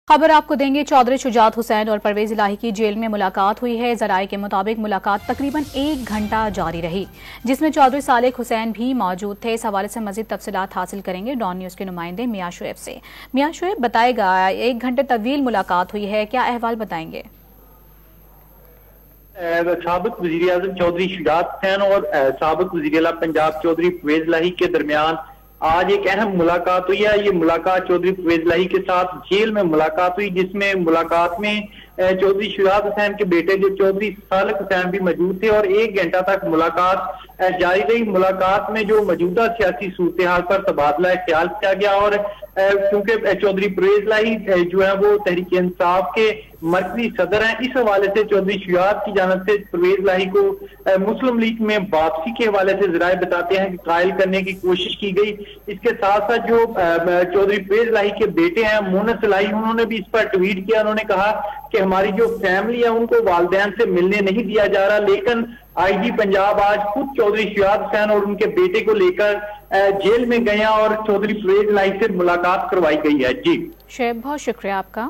खबर आपको देंगे। चौधरी शुजात हुसैन और परवेज इलाही की जेल में मुलाकात हुई है। जराये के मुताबिक मुलाकात तकरीबन 1 घंटा जारी रही, जिसमें चौधरी सालेक हुसैन भी मौजूद थे। इस हवाले से मजीद तफसीलात हासिल करेंगे डॉन न्यूज के नुमाइंदे मियां शुएब से। मियां शुएब, बताएगा, 1 घंटे तवील मुलाकात हुई है, क्या अहवाल बताएंगे? साबिक वजीर आजम चौधरी शुजात हुसैन और साबिक वजीर आला पंजाब चौधरी परवेज इलाही के दरमियान आज एक अहम मुलाकात हुई है। ये मुलाकात चौधरी परवेज इलाही के साथ जेल में मुलाकात हुई, जिसमें मुलाकात में चौधरी शुजात हुसैन के बेटे जो चौधरी सालेक हुसैन भी मौजूद थे और 1 घंटा तक मुलाकात जारी रही। मुलाकात में जो मौजूदा सियासी सूरत हाल पर तबादला ख्याल किया गया और क्योंकि चौधरी परवेज इलाही जो है वो तहरीक इंसाफ के मरकजी सदर हैं, इस हवाले से चौधरी शुजात की जानिब से परवेज इलाही को मुस्लिम लीग में वापसी के हवाले से जराए बताते हैं कि कायल करने की कोशिश की गई। इसके साथ साथ जो चौधरी परवेज इलाही के बेटे हैं मोनस इलाही, उन्होंने भी इस पर ट्वीट किया। उन्होंने कहा कि हमारी जो फैमिली है उनको वालिदैन से मिलने नहीं दिया जा रहा, लेकिन आईजी पंजाब आज खुद चौधरी शुजात हुसैन और उनके बेटे को लेकर जेल में गए और चौधरी परवेज इलाही से मुलाकात करवाई गई है। जी शुएब, बहुत शुक्रिया आपका।